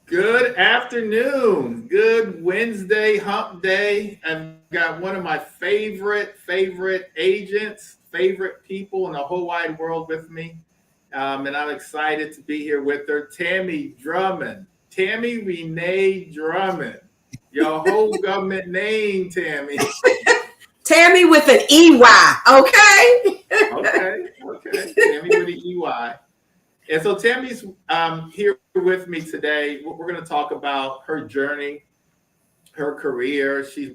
Good afternoon. Good Wednesday hump day. I've got one of my favorite agents, favorite people in the whole wide world with me. And I'm excited to be here with her, Tammey Drummond. Tammy Renee Drummond. Your whole government name, Tammy. Tammy with an EY, okay? Okay. Tammy with an EY. And so Tammy's here with me today. We're going to talk about her journey, her career. She's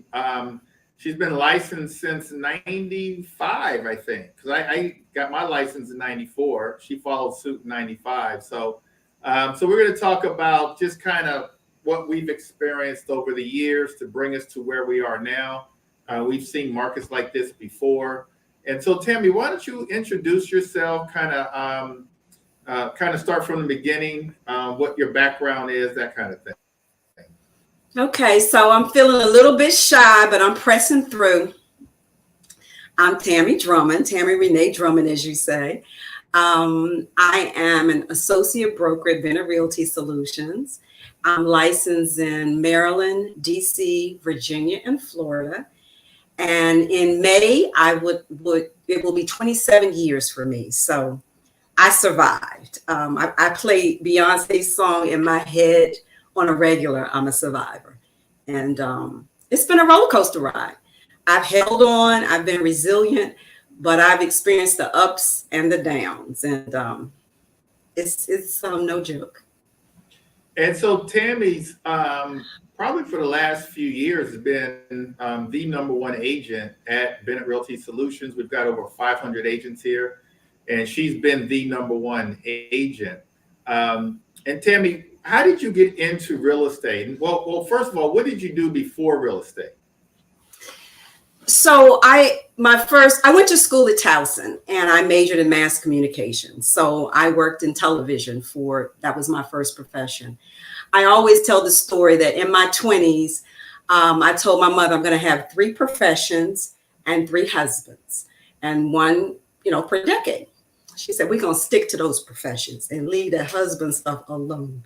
been licensed since '95, I think, because I got my license in '94. She followed suit in '95. So we're going to talk about just kind of what we've experienced over the years to bring us to where we are now. We've seen markets like this before. And so, Tammy, why don't you introduce yourself, kind of start from the beginning, what your background is, that kind of thing. Okay, so I'm feeling a little bit shy, but I'm pressing through. I'm Tammey Drummond, Tammy Renee Drummond, as you say. I am an associate broker at Bennett Realty Solutions. I'm licensed in Maryland, DC, Virginia, and Florida. And in May, it will be 27 years for me. So I survived. I play Beyonce's song in my head on a regular. I'm a survivor. And it's been a roller coaster ride. I've held on. I've been resilient, but I've experienced the ups and the downs. And it's no joke. And so Tammy's probably for the last few years has been the number one agent at Bennett Realty Solutions. We've got over 500 agents here. And she's been the number one agent. And Tammy, how did you get into real estate? Well, first of all, what did you do before real estate? So I went to school at Towson and I majored in mass communication. So I worked in television that was my first profession. I always tell the story that in my 20s, I told my mother I'm going to have 3 professions and 3 husbands and one, per decade. She said, we're going to stick to those professions and leave that husband stuff alone.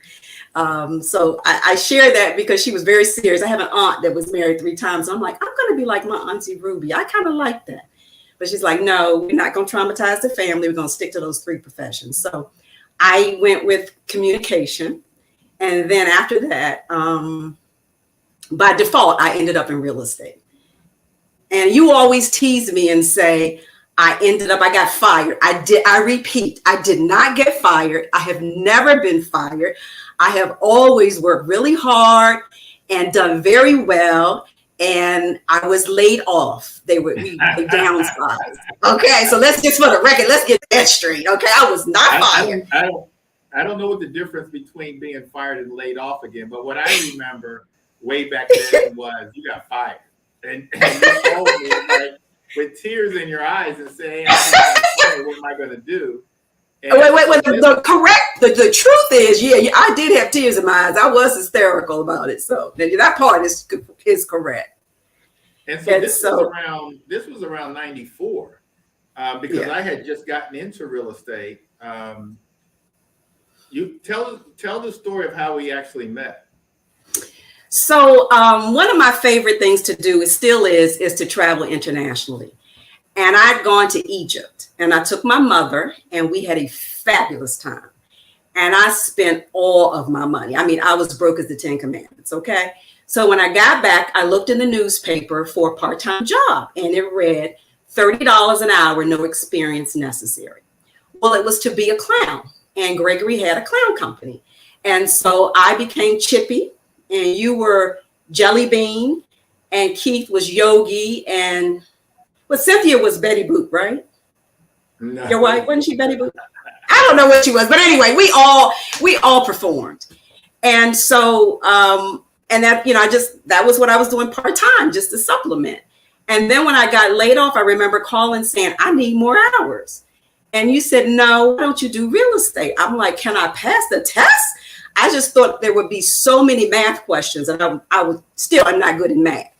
So I share that because she was very serious. I have an aunt that was married 3 times. I'm like, I'm going to be like my Auntie Ruby. I kind of like that. But she's like, no, we're not going to traumatize the family. We're going to stick to those 3 professions. So I went with communication. And then after that, by default, I ended up in real estate. And you always tease me and say, I got fired. I repeat, I did not get fired. I have never been fired. I have always worked really hard and done very well. And I was laid off. They downsized. Okay, so let's just for the record, let's get that straight. Okay, I was not fired. I don't know what the difference between being fired and laid off again, but what I remember way back then was you got fired. And you told me, like, with tears in your eyes and saying, what am I going to do? And wait. The truth is, yeah, I did have tears in my eyes. I was hysterical about it. So that part is correct. And so this was around 94 because I had just gotten into real estate. You tell the story of how we actually met. So one of my favorite things to do is to travel internationally. And I'd gone to Egypt and I took my mother and we had a fabulous time. And I spent all of my money. I mean, I was broke as the 10 Commandments. Okay. So when I got back, I looked in the newspaper for a part-time job and it read $30 an hour, no experience necessary. Well, it was to be a clown and Gregory had a clown company. And so I became Chippy. And you were Jelly Bean, and Keith was Yogi, and Cynthia was Betty Boop, right? No. Your wife, wasn't she Betty Boop? I don't know what she was, but anyway, we all performed, and so and that that was what I was doing part time just to supplement. And then when I got laid off, I remember calling saying I need more hours, and you said no, why don't you do real estate? I'm like, can I pass the test? I just thought there would be so many math questions, and I'm not good in math.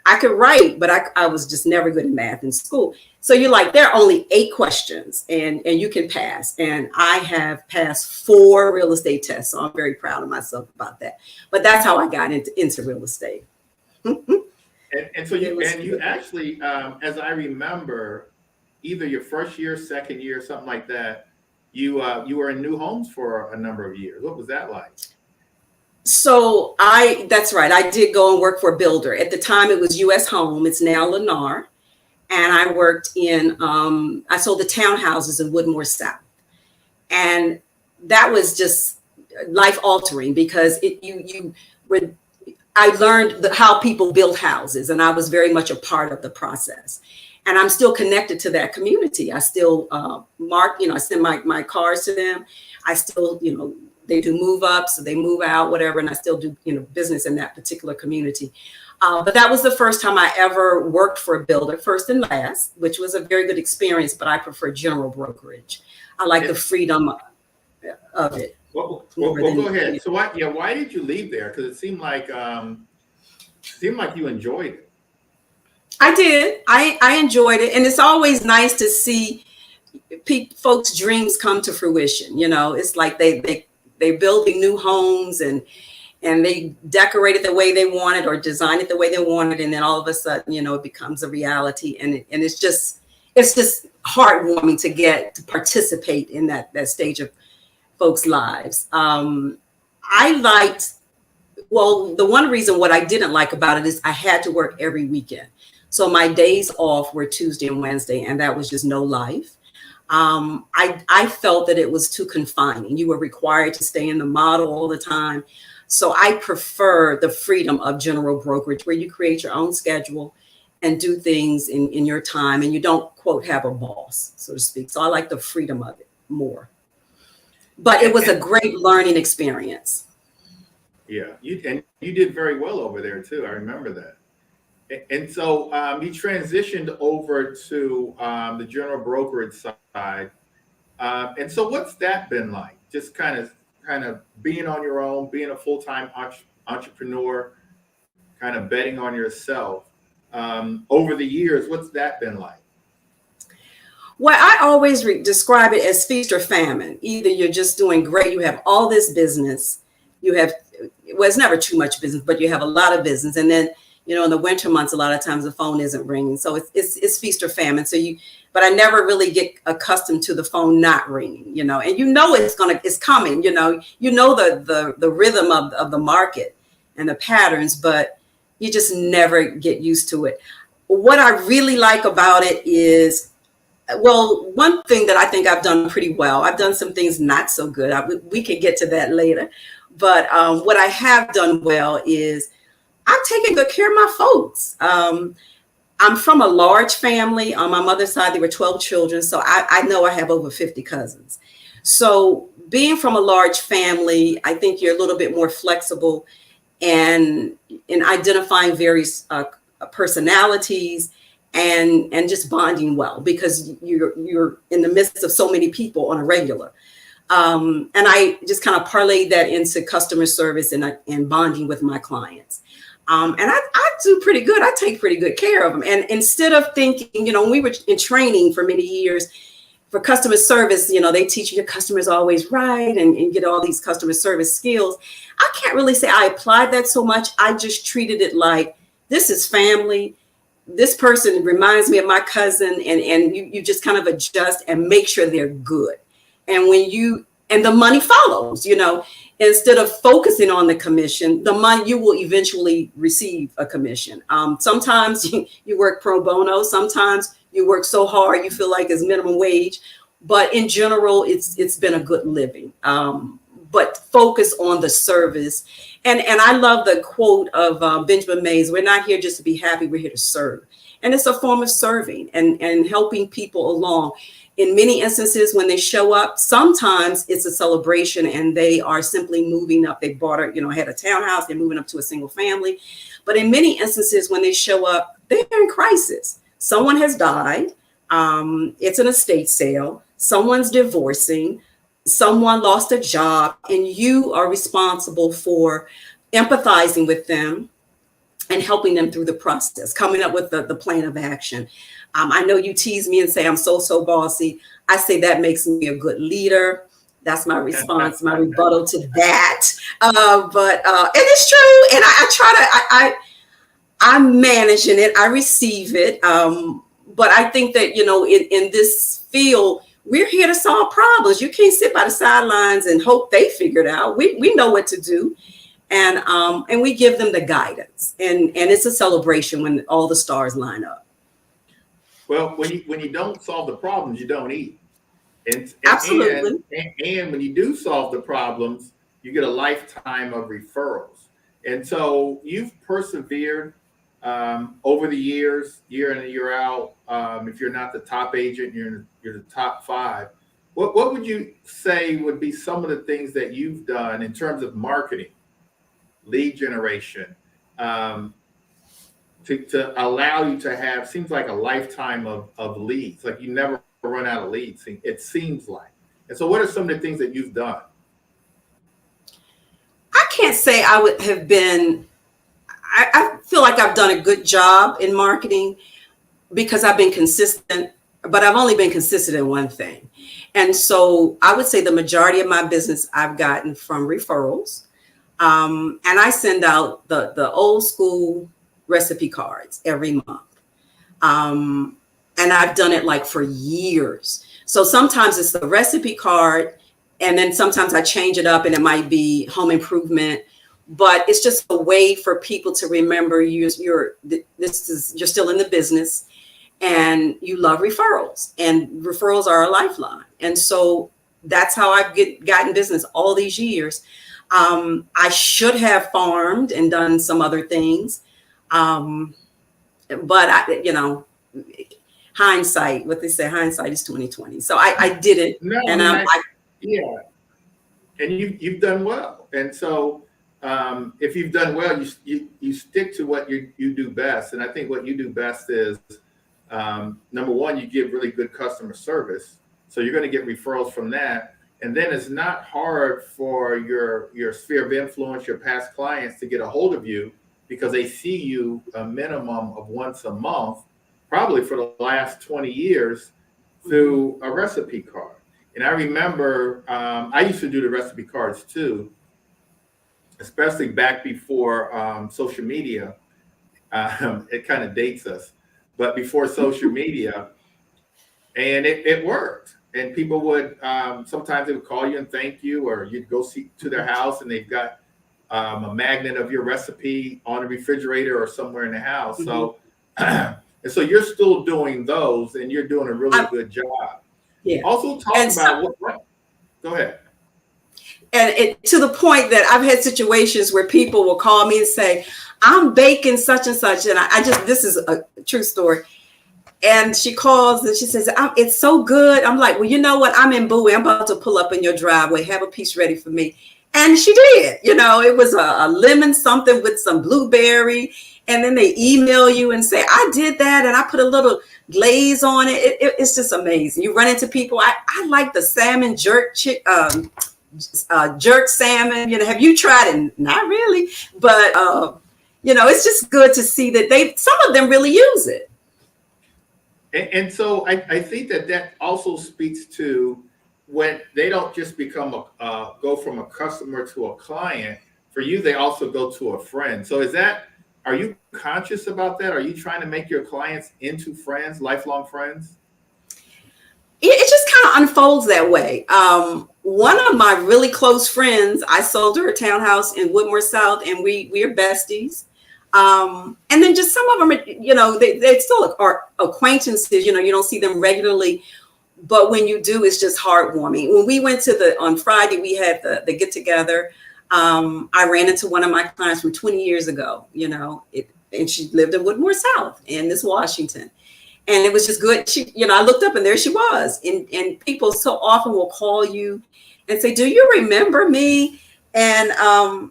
I could write, but I was just never good at math in school. So you're like, there are only 8 questions and you can pass. And I have passed 4 real estate tests. So I'm very proud of myself about that. But that's how I got into real estate. And so you actually, as I remember, either your first year, second year, something like that, you were in new homes for a number of years. What was that like? So that's right. I did go and work for a builder. At the time, it was U.S. Home. It's now Lennar. And I worked I sold the townhouses in Woodmore South. And that was just life altering because I learned how people build houses, and I was very much a part of the process. And I'm still connected to that community. I still I send my cars to them. I still, they do move ups, they move out, whatever, and I still do, business in that particular community. But that was the first time I ever worked for a builder, first and last, which was a very good experience, but I prefer General Brokerage. I like the freedom of it. Well, go ahead. So why did you leave there? Because it seemed like you enjoyed it. I did. I enjoyed it. And it's always nice to see folks' dreams come to fruition. It's like they're building new homes and they decorate it the way they want it or design it the way they want it. And then all of a sudden, it becomes a reality. And it's just heartwarming to get to participate in that stage of folks' lives. The one reason what I didn't like about it is I had to work every weekend. So my days off were Tuesday and Wednesday, and that was just no life. I felt that it was too confining. You were required to stay in the model all the time. So I prefer the freedom of General Brokerage, where you create your own schedule and do things in your time, and you don't, quote, have a boss, so to speak. So I like the freedom of it more. But it was a great learning experience. Yeah, you did very well over there too. I remember that. And so you transitioned over to the General Brokerage side. And so what's that been like? Just kind of being on your own, being a full-time entrepreneur, kind of betting on yourself. Over the years, what's that been like? Well, I always describe it as feast or famine. Either you're just doing great, you have all this business, it's never too much business, but you have a lot of business. And then, in the winter months, a lot of times the phone isn't ringing. So it's feast or famine. But I never really get accustomed to the phone not ringing, and it's coming, the rhythm of the market and the patterns, but you just never get used to it. What I really like about it is, one thing that I think I've done pretty well, I've done some things not so good. We can get to that later. But what I have done well is I've taken good care of my folks. I'm from a large family. On my mother's side, there were 12 children. So I know I have over 50 cousins. So being from a large family, I think you're a little bit more flexible and in identifying various personalities and just bonding well, because you're in the midst of so many people on a regular. And I just kind of parlayed that into customer service and bonding with my clients. And I do pretty good. I take pretty good care of them. And instead of thinking, when we were in training for many years for customer service, they teach you your customer's always right and get all these customer service skills. I can't really say I applied that so much. I just treated it like, this is family. This person reminds me of my cousin, and you just kind of adjust and make sure they're good. And and the money follows, instead of focusing on the commission, the money, you will eventually receive a commission. Sometimes you work pro bono. Sometimes you work so hard, you feel like it's minimum wage, but in general, it's been a good living. But focus on the service. And I love the quote of Benjamin Mays, we're not here just to be happy, we're here to serve. And it's a form of serving and helping people along. In many instances, when they show up, sometimes it's a celebration and they are simply moving up. They bought had a townhouse, they're moving up to a single family. But in many instances, when they show up, they're in crisis. Someone has died. It's an estate sale. Someone's divorcing. Someone lost a job, and you are responsible for empathizing with them, and helping them through the process, coming up with the plan of action. I know you tease me and say I'm so bossy. I say that makes me a good leader. That's my response, my rebuttal to that. But and it's true. And I try to, I'm managing it. I receive it. But I think that, in this field, we're here to solve problems. You can't sit by the sidelines and hope they figure it out. We know what to do. And we give them the guidance. And it's a celebration when all the stars line up. Well, when you don't solve the problems, you don't eat. Absolutely. And when you do solve the problems, you get a lifetime of referrals. And so you've persevered over the years, year in and year out. If you're not the top agent, you're the top 5. What would you say would be some of the things that you've done in terms of marketing, lead generation, to allow you to have, seems like a lifetime of leads, like you never run out of leads, it seems like. And so what are some of the things that you've done? I can't say I would have been, I feel like I've done a good job in marketing because I've been consistent, but I've only been consistent in one thing. And so I would say the majority of my business I've gotten from referrals. And I send out the old school recipe cards every month. And I've done it like for years. So sometimes it's the recipe card, and then sometimes I change it up and it might be home improvement, but it's just a way for people to remember you're still in the business and you love referrals, and referrals are a lifeline. And so that's how I've gotten business all these years. I should have farmed and done some other things. But hindsight, what they say, hindsight is 20/20. So I didn't. No, and yeah. And you've done well. And so if you've done well, you stick to what you do best. And I think what you do best is, number one, you give really good customer service. So you're going to get referrals from that. And then it's not hard for your sphere of influence, your past clients, to get a hold of you, because they see you a minimum of once a month, probably for the last 20 years, through a recipe card. And I remember I used to do the recipe cards too, especially back before social media. It kind of dates us, but before social media, and it worked. And people would, sometimes they would call you and thank you, or you'd go see to their house and they've got a magnet of your recipe on a refrigerator or somewhere in the house. Mm-hmm. So, and so you're still doing those, and you're doing a really good job. Yeah. Also talk about what, go ahead. And to the point that I've had situations where people will call me and say, I'm baking such and such. And this is a true story. And she calls and she says, it's so good. I'm like, well, you know what? I'm in Bowie. I'm about to pull up in your driveway. Have a piece ready for me. And she did. It was a lemon something with some blueberry. And then they email you and say, I did that, and I put a little glaze on it. It's just amazing. You run into people. I like the salmon jerk salmon. Have you tried it? Not really. But, it's just good to see that some of them really use it. And so I think that also speaks to when they don't just become go from a customer to a client. For you, they also go to a friend. So are you conscious about that? Are you trying to make your clients into friends, lifelong friends? It just kind of unfolds that way. One of my really close friends, I sold her a townhouse in Woodmore South, and we are besties. And then just some of them, they still are acquaintances. You don't see them regularly, but when you do, it's just heartwarming. When we went on Friday, we had the get together. I ran into one of my clients from 20 years ago, and she lived in Woodmore South in this Washington. And it was just good. I looked up and there she was. And people so often will call you and say, do you remember me? And, my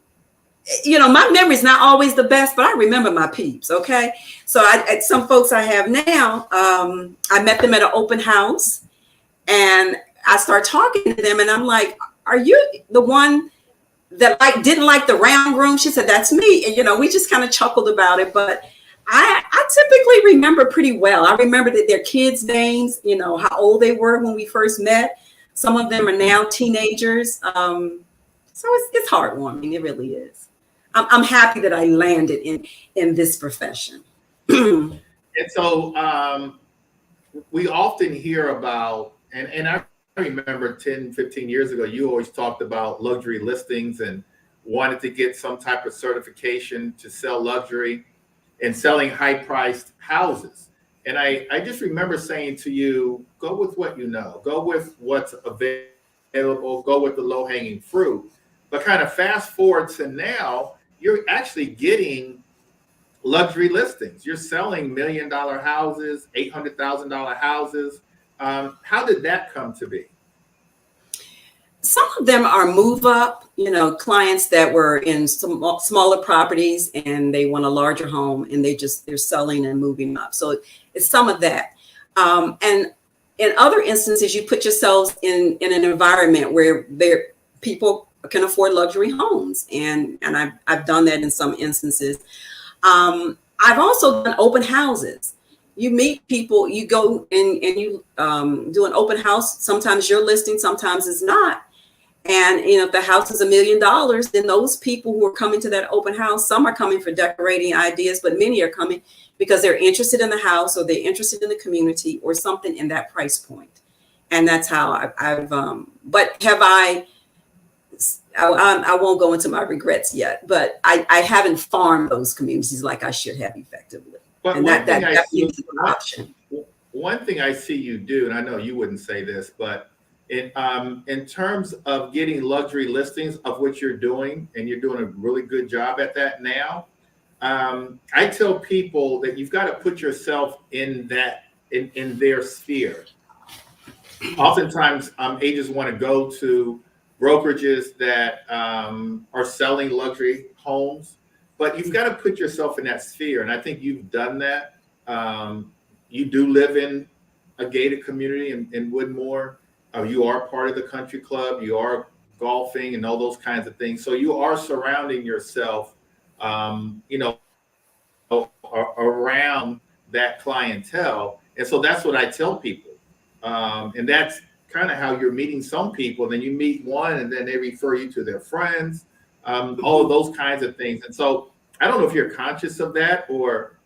memory's not always the best, but I remember my peeps. Okay. So some folks I have now, I met them at an open house and I start talking to them and I'm like, are you the one that didn't like the round room. She said, "That's me." And we just kind of chuckled about it. But I typically remember pretty well. I remember that their kids' names, how old they were when we first met. Some of them are now teenagers. So it's heartwarming. It really is. I'm happy that I landed in this profession. And so we often hear about, and I remember 10, 15 years ago, you always talked about luxury listings and wanted to get some type of certification to sell luxury and selling high priced houses. And I just remember saying to you, go with what you know, go with what's available, go with the low hanging fruit. But kind of fast forward to now, you're actually getting luxury listings. You're selling $1 million houses, $800,000 houses. How did that come to be? Some of them are move up, clients that were in some smaller properties and they want a larger home and they're selling and moving up. So it's some of that. And in other instances, you put yourselves in an environment where people can afford luxury homes. And I've done that in some instances. I've also done open houses. You meet people, you go and you do an open house. Sometimes you're listing, sometimes it's not. And if the house is $1 million, then those people who are coming to that open house, some are coming for decorating ideas, but many are coming because they're interested in the house or they're interested in the community or something in that price point. And that's how I've but have I won't go into my regrets yet, but I haven't farmed those communities like I should have effectively. But and that is an option. One thing I see you do, and I know you wouldn't say this, but in terms of getting luxury listings, of what you're doing, and you're doing a really good job at that now, I tell people that you've got to put yourself in their sphere. Oftentimes, agents want to go to brokerages that are selling luxury homes, but you've got to put yourself in that sphere. And I think you've done that. You do live in a gated community in Woodmore. You are part of the country club. You are golfing and all those kinds of things. So you are surrounding yourself, around that clientele. And so that's what I tell people. And that's kind of how you're meeting some people. Then you meet one and then they refer you to their friends, all of those kinds of things. And so I don't know if you're conscious of that or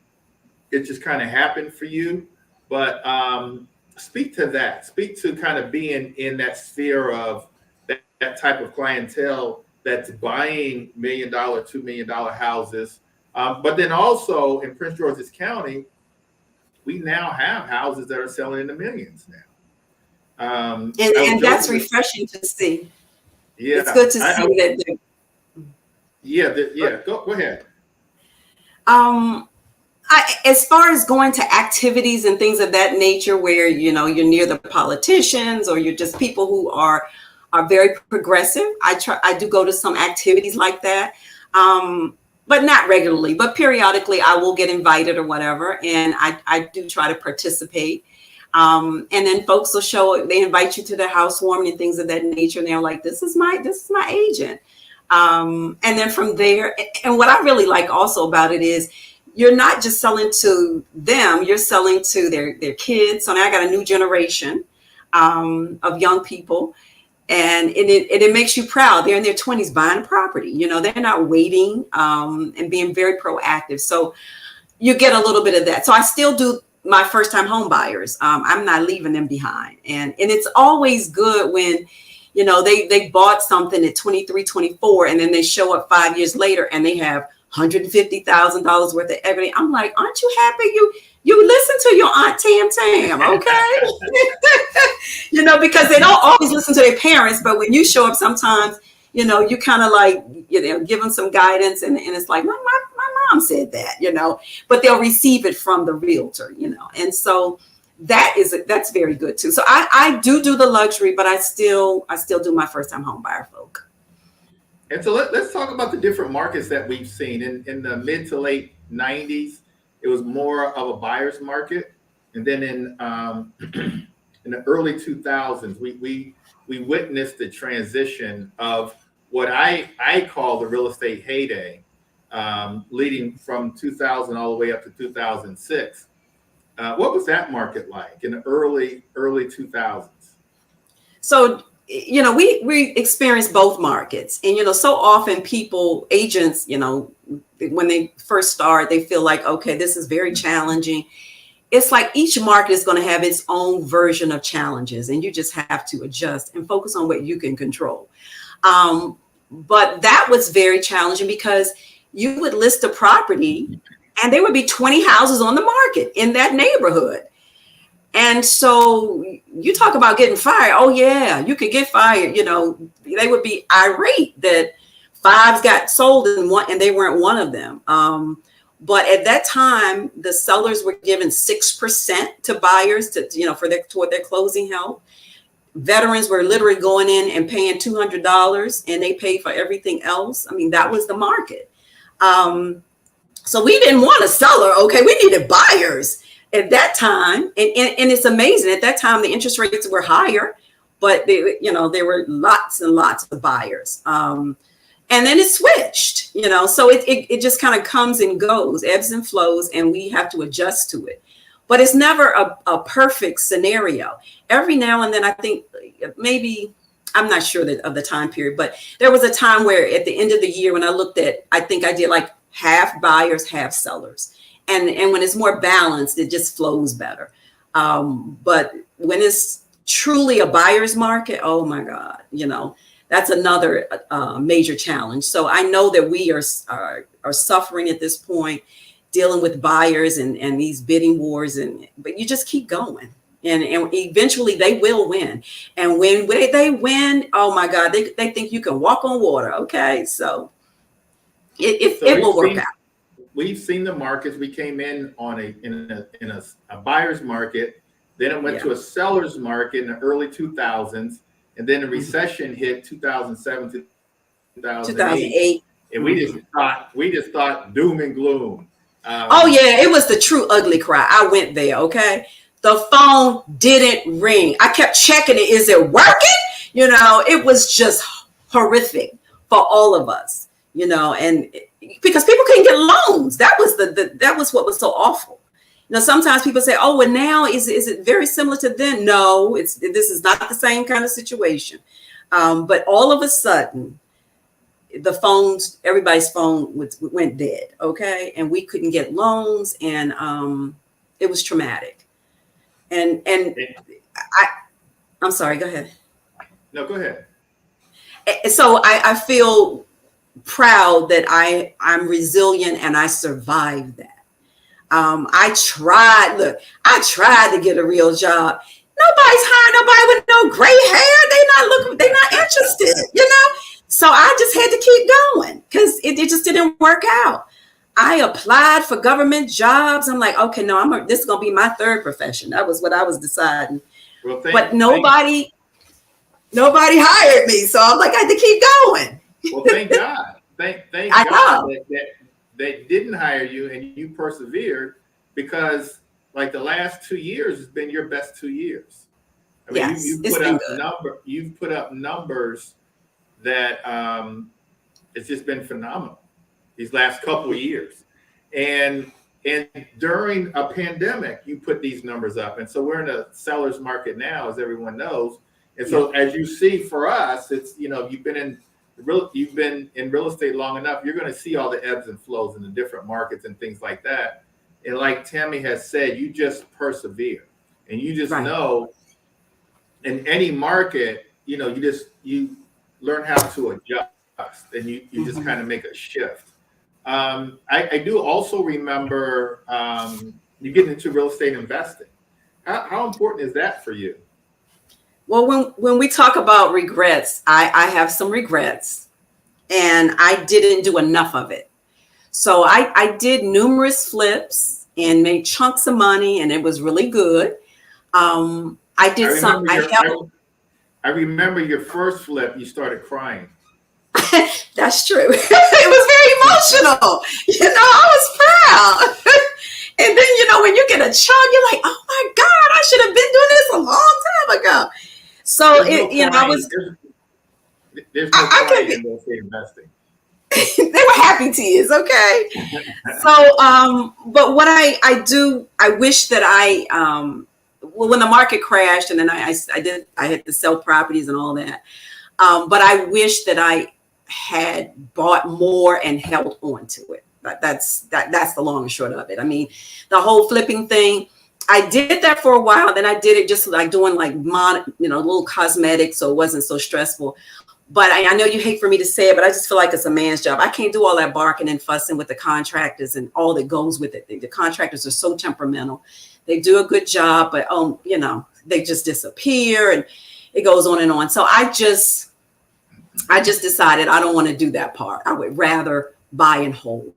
it just kind of happened for you, but speak to that. Speak to kind of being in that sphere of that type of clientele that's buying $1 million, $2 million houses. But then also in Prince George's County, we now have houses that are selling in the millions now. And that's refreshing to see. Yeah, it's good to see that. Go ahead. As far as going to activities and things of that nature, where you're near the politicians or you're just people who are very progressive, I do go to some activities like that, but not regularly. But periodically, I will get invited or whatever, and I do try to participate. And then folks will show. They invite you to their housewarming and things of that nature, and they're like, "This is my agent." And then from there, and what I really like also about it is, you're not just selling to them, you're selling to their kids. So now I got a new generation of young people, and it makes you proud. They're in their 20s buying a property. They're not waiting and being very proactive. So you get a little bit of that. So I still do my first time home buyers. I'm not leaving them behind. And it's always good when, they bought something at 23, 24, and then they show up 5 years later and they have $150,000 worth of equity. I'm like, aren't you happy you listen to your Aunt Tam, okay? Because they don't always listen to their parents, but when you show up sometimes, you kind of like, give them some guidance, and it's like, my mom said that, but they'll receive it from the realtor, and so that's very good too. So I do the luxury, but I still do my first time home buyer folk. And so let's talk about the different markets that we've seen. In the mid to late 90s, it was more of a buyer's market. And then in the early 2000s, we witnessed the transition of what I call the real estate heyday, leading from 2000 all the way up to 2006. What was that market like in the early 2000s? So, we experience both markets. And, so often agents, when they first start, they feel like, okay, this is very challenging. It's like each market is going to have its own version of challenges, and you just have to adjust and focus on what you can control. But that was very challenging because you would list a property and there would be 20 houses on the market in that neighborhood. And so you talk about getting fired. Oh, yeah, you could get fired. They would be irate that 5 got sold and they weren't one of them. But at that time, the sellers were given 6% to buyers toward their closing help. Veterans were literally going in and paying $200, and they paid for everything else. I mean, that was the market. So we didn't want a seller. Okay, we needed buyers at that time. And it's amazing. At that time, the interest rates were higher, but there were lots and lots of buyers. And then it switched, so it just kind of comes and goes, ebbs and flows, and we have to adjust to it. But it's never a perfect scenario. Every now and then, I think maybe, I'm not sure of the time period, but there was a time where at the end of the year when I looked at, I think I did like half buyers, half sellers. And when it's more balanced, it just flows better. But when it's truly a buyer's market, oh my God, that's another major challenge. So I know that we are suffering at this point, dealing with buyers and these bidding wars, but you just keep going, and eventually they will win. And when they win, oh my God, they think you can walk on water. Okay, so it will work out. We've seen the markets. We came in on a buyer's market, then it went to a seller's market in the early 2000s. And then the recession hit 2007, 2008, and we just thought doom and gloom. Oh yeah, it was the true ugly cry. I went there. Okay, the phone didn't ring. I kept checking it. Is it working? It was just horrific for all of us. And because people couldn't get loans. That was what was so awful. Sometimes people say, "Oh, well, now is it very similar to then?" No, this is not the same kind of situation. But all of a sudden, everybody's phone went dead. Okay, and we couldn't get loans, and it was traumatic. And I'm sorry. Go ahead. No, go ahead. So I feel proud that I'm resilient and I survived that. I tried to get a real job. Nobody's hiring nobody with no gray hair. They're not interested, So I just had to keep going because it just didn't work out. I applied for government jobs. I'm like, okay, no, this is going to be my third profession. That was what I was deciding. Well, but nobody hired me. So I'm like, I had to keep going. Well, thank God. Thank God that they didn't hire you and you persevered, because like the last 2 years has been your best 2 years. I mean, yes, you've put up numbers that it's just been phenomenal these last couple of years. And during a pandemic, you put these numbers up. And so we're in a seller's market now, as everyone knows. And so as you see, for us, it's, you've been in real estate long enough, you're going to see all the ebbs and flows in the different markets and things like that. And like Tammey has said, you just persevere, and you just know in any market, you learn how to adjust, and you just kind of make a shift. I do also remember you getting into real estate investing. How important is that for you? Well, when we talk about regrets, I have some regrets, and I didn't do enough of it. So I did numerous flips and made chunks of money, and it was really good. I remember your first flip, you started crying. That's true. It was very emotional. I was proud. And then, when you get a chunk, you're like, oh my God, I should have been doing this a long time ago. So There's no crying in real estate investing. They were happy tears, okay? So, but what I do, I wish that well, when the market crashed and then I had to sell properties and all that. But I wish that I had bought more and held on to it. That's the long and short of it. I mean, the whole flipping thing, I did that for a while. Then I did it just like doing like little cosmetics, so it wasn't so stressful. But I know you hate for me to say it, but I just feel like it's a man's job. I can't do all that barking and fussing with the contractors and all that goes with it. The contractors are so temperamental. They do a good job, but they just disappear and it goes on and on. So I just decided I don't want to do that part. I would rather buy and hold.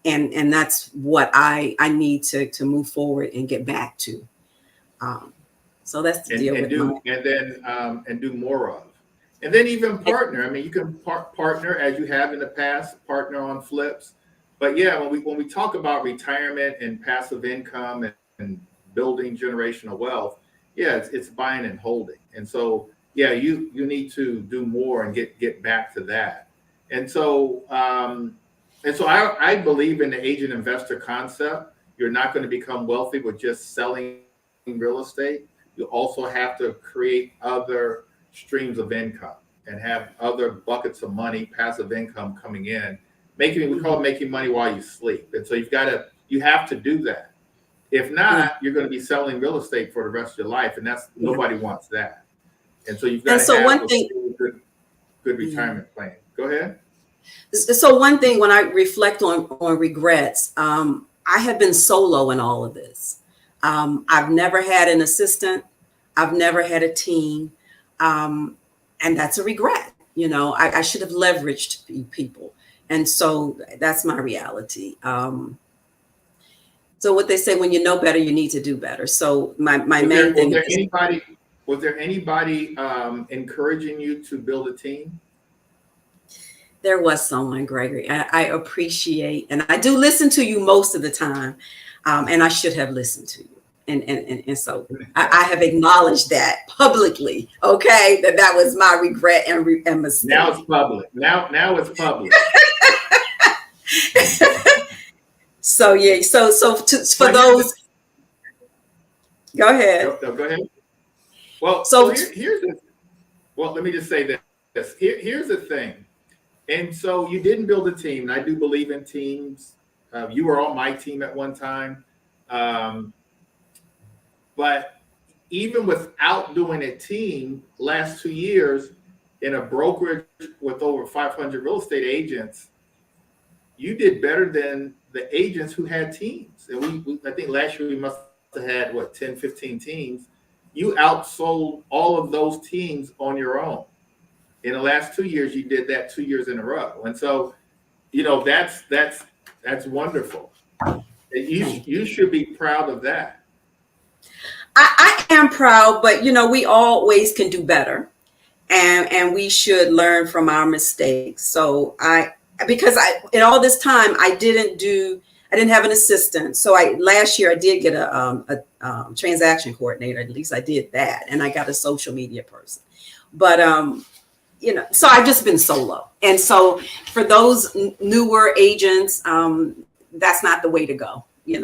And that's what I need to move forward and get back to. So that's the deal with and do more of. And then even partner. I mean, you can partner as you have in the past, partner on flips. But yeah, when we talk about retirement and passive income and building generational wealth, yeah, it's buying and holding. And so, yeah, you need to do more and get back to that. And so I believe in the agent investor concept. You're not going to become wealthy with just selling real estate. You also have to create other streams of income and have other buckets of money, passive income coming in. We call it making money while you sleep. And so you have to do that. If not, you're going to be selling real estate for the rest of your life, and nobody wants that. And so you've got to have a good retirement plan. Go ahead. So one thing, when I reflect on regrets, I have been solo in all of this. I've never had an assistant. I've never had a team. And that's a regret. I should have leveraged people. And so that's my reality. So what they say, when you know better, you need to do better. So my main thing is, was there anybody encouraging you to build a team? There was someone, Gregory. I appreciate, and I do listen to you most of the time. And I should have listened to you. And so I have acknowledged that publicly. Okay, that was my regret and mistake. Now it's public. Now it's public. So yeah. For those, go ahead. Go ahead. Well, let me just say this. Here's the thing. And so you didn't build a team. And I do believe in teams. You were on my team at one time. But even without doing a team, last 2 years in a brokerage with over 500 real estate agents, you did better than the agents who had teams. And I think last year we must have had 10, 15 teams. You outsold all of those teams on your own. In the last 2 years, you did that 2 years in a row. And so, that's wonderful. You should be proud of that. I am proud, but we always can do better, and we should learn from our mistakes. So because in all this time I didn't have an assistant. So last year I did get a transaction coordinator. At least I did that, and I got a social media person. But so I've just been solo. And so for those newer agents, that's not the way to go. You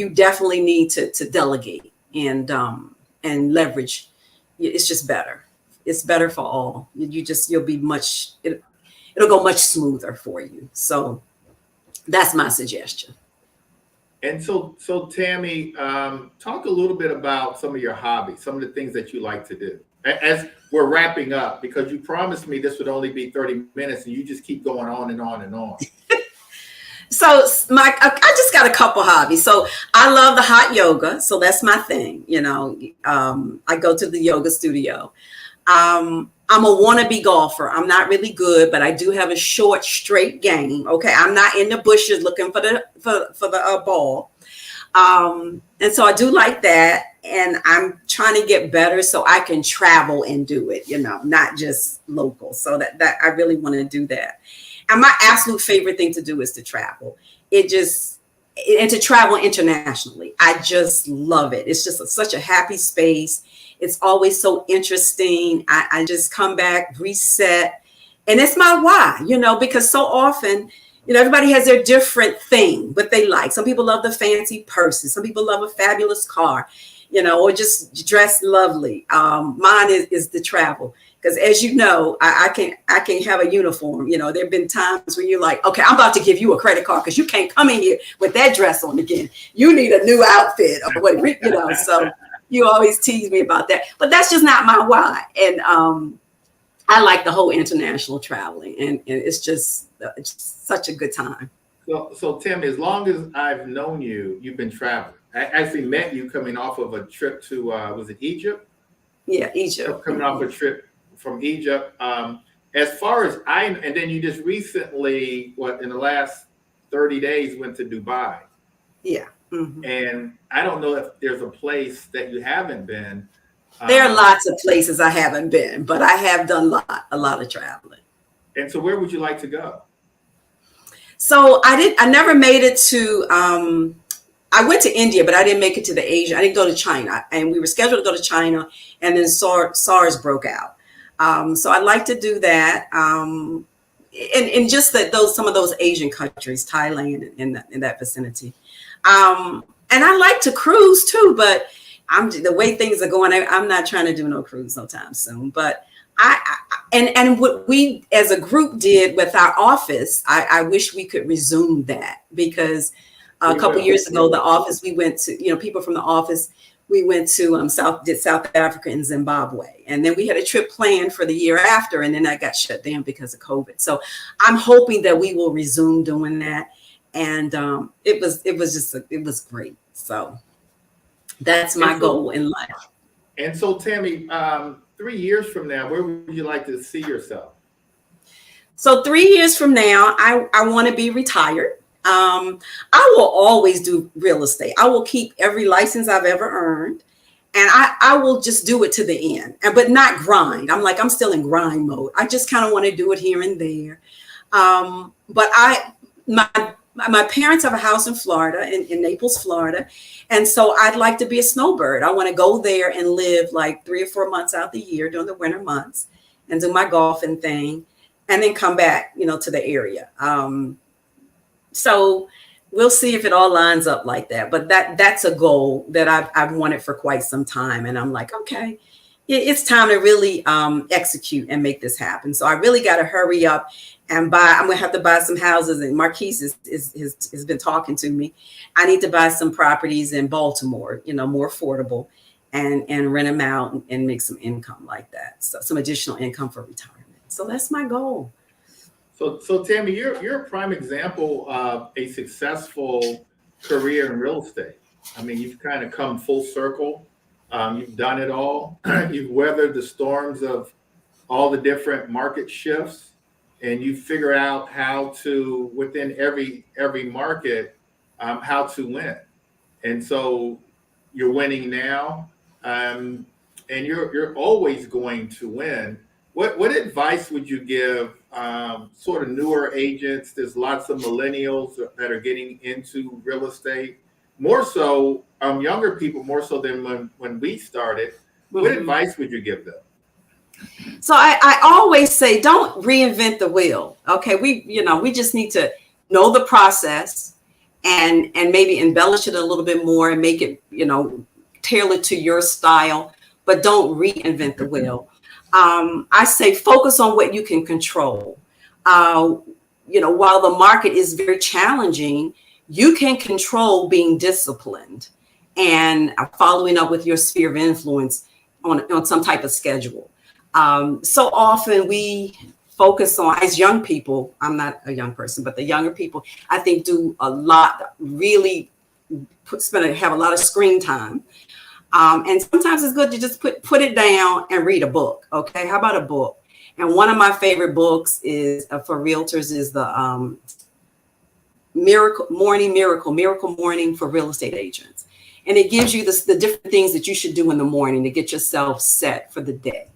definitely need to delegate and leverage. It's just better. It's better for all. You'll be it'll go much smoother for you. So that's my suggestion. And so Tammey, talk a little bit about some of your hobbies, some of the things that you like to do. As we're wrapping up, because you promised me this would only be 30 minutes and you just keep going on and on and on. So I just got a couple hobbies. So I love the hot yoga. So that's my thing. I go to the yoga studio. I'm a wannabe golfer. I'm not really good, but I do have a short, straight game. Okay. I'm not in the bushes looking for the ball. And so I do like that. And I'm trying to get better so I can travel and do it, not just local. So that I really want to do that. And my absolute favorite thing to do is to travel. And to travel internationally. I just love it. It's just such a happy space. It's always so interesting. I just come back, reset. And it's my why, because so often, everybody has their different thing, what they like. Some people love the fancy purses. Some people love a fabulous car, or just dress lovely. Mine is the travel. Because as you know, I can't have a uniform. There have been times when you're like, okay, I'm about to give you a credit card because you can't come in here with that dress on again. You need a new outfit or what, so you always tease me about that. But that's just not my why. And I like the whole international traveling, and it's such a good time. So Tammy, as long as I've known you, you've been traveling. I actually met you coming off of a trip to, was it Egypt? Yeah, Egypt. Coming off a trip from Egypt. As far as and then you just recently, in the last 30 days, went to Dubai. Yeah. Mm-hmm. And I don't know if there's a place that you haven't been. There are lots of places I haven't been, but I have done a lot of traveling. And so where would you like to go? So I never made it to, I went to India, but I didn't make it to the Asia. I didn't go to China, and we were scheduled to go to China, and then SARS broke out. So I'd like to do that. And just some of those Asian countries, Thailand in that vicinity. And I like to cruise too, but the way things are going, I'm not trying to do no cruise no time soon. But and what we as a group did with our office, I wish we could resume that, because a couple years ago, the office we went to, people from the office, we went to South Africa and Zimbabwe. And then we had a trip planned for the year after, and then that got shut down because of COVID. So I'm hoping that we will resume doing that. And it was great. So that's my goal in life. And so Tammy, 3 years from now, where would you like to see yourself? So 3 years from now, I want to be retired. I will always do real estate. I will keep every license I've ever earned, and I will just do it to the end, but not grind. I'm still in grind mode. I just kind of want to do it here and there. But my parents have a house in Florida, in Naples, Florida. And so I'd like to be a snowbird. I want to go there and live like 3 or 4 months out the year during the winter months and do my golfing thing, and then come back, to the area. So we'll see if it all lines up like that. But that's a goal that I've wanted for quite some time. And I'm like, okay, it's time to really execute and make this happen. So I really got to hurry up and buy. I'm going to have to buy some houses. And Marquise has been talking to me. I need to buy some properties in Baltimore, more affordable, and rent them out and make some income like that. So some additional income for retirement. So that's my goal. So Tammy, you're a prime example of a successful career in real estate. I mean, you've kind of come full circle. You've done it all. You've weathered the storms of all the different market shifts, and you figure out how to, within every market, how to win. And so you're winning now, and you're always going to win. What advice would you give sort of newer agents? There's lots of millennials that are getting into real estate, more so younger people, more so than when we started. What advice would you give them? So I always say, don't reinvent the wheel. Okay, we just need to know the process and maybe embellish it a little bit more and make it, tailored to your style, but don't reinvent the wheel. I say focus on what you can control. While the market is very challenging, you can control being disciplined and following up with your sphere of influence on some type of schedule. So often we focus on, as young people, I'm not a young person, but the younger people, I think, do a lot, really have a lot of screen time. And sometimes it's good to just put it down and read a book. Okay, how about a book? And one of my favorite books is for realtors is the Miracle Morning for Real Estate Agents. And it gives you the different things that you should do in the morning to get yourself set for the day.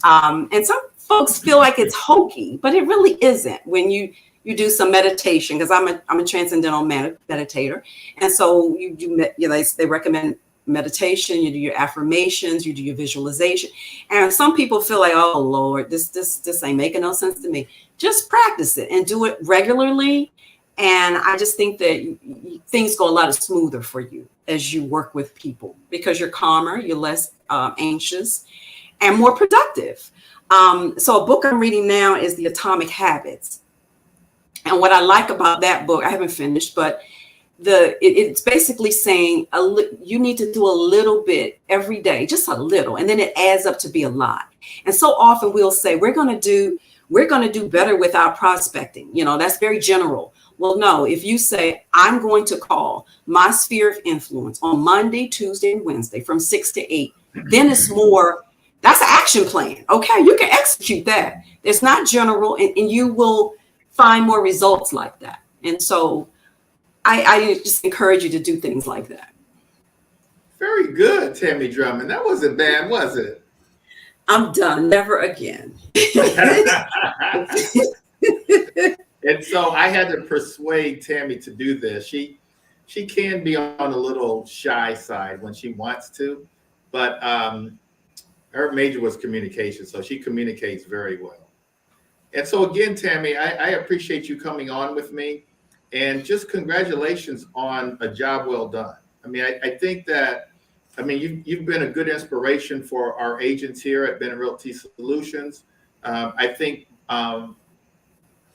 And some folks feel like it's hokey, but it really isn't when you do some meditation, because I'm a transcendental meditator. And so they recommend meditation, you do your affirmations, you do your visualization. And some people feel like, oh Lord, this ain't making no sense to me. Just practice it and do it regularly. And I just think that things go a lot smoother for you as you work with people because you're calmer, you're less anxious, and more productive. So a book I'm reading now is The Atomic Habits. And what I like about that book, I haven't finished, but it's basically saying you need to do a little bit every day, just a little, and then it adds up to be a lot. And so often we'll say we're going to do better with our prospecting. That's very general. Well, no, if you say I'm going to call my sphere of influence on Monday, Tuesday, and Wednesday from 6 to 8, then it's more. That's an action plan. Okay, you can execute that. It's not general, and you will find more results like that. And so I just encourage you to do things like that. Very good, Tammey Drummond. That wasn't bad, was it? I'm done. Never again. And so I had to persuade Tammey to do this. She can be on a little shy side when she wants to, but her major was communication, so she communicates very well. And so again, Tammey, I appreciate you coming on with me, and just congratulations on a job well done. I mean, I think that, you've been a good inspiration for our agents here at Ben & Realty Solutions. I think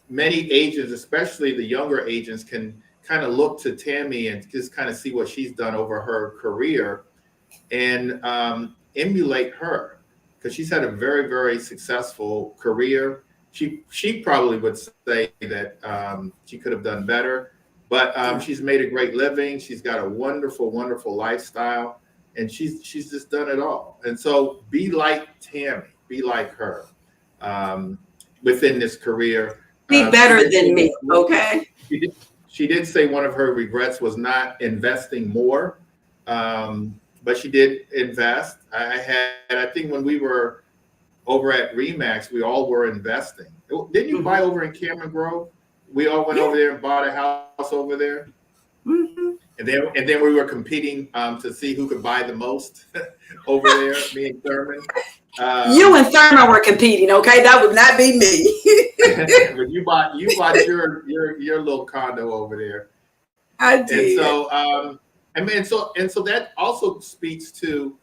many agents, especially the younger agents, can kind of look to Tammey and just kind of see what she's done over her career and emulate her, because she's had a very, very successful career. She probably would say that she could have done better, but she's made a great living. She's got a wonderful, wonderful lifestyle, and she's just done it all. And so be like Tammey, be like her within this career. Be better than me, okay? She did say one of her regrets was not investing more, but she did invest. I think when we were over at Remax, we all were investing. Didn't you buy over in Cameron Grove? We all went over there and bought a house over there. Mm-hmm. And then we were competing to see who could buy the most over there, me and Thurman. You and Thurman were competing, okay? That would not be me. But you bought your little condo over there. I did. And so that also speaks to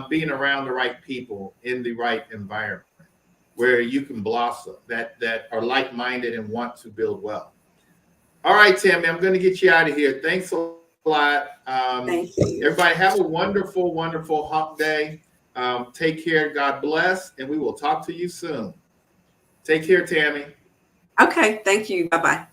being around the right people in the right environment where you can blossom, that are like-minded and want to build wealth. All right, Tammey, I'm going to get you out of here. Thanks a lot. Thank you. Everybody have a wonderful, wonderful hump day. Take care. God bless. And we will talk to you soon. Take care, Tammey. Okay. Thank you. Bye-bye.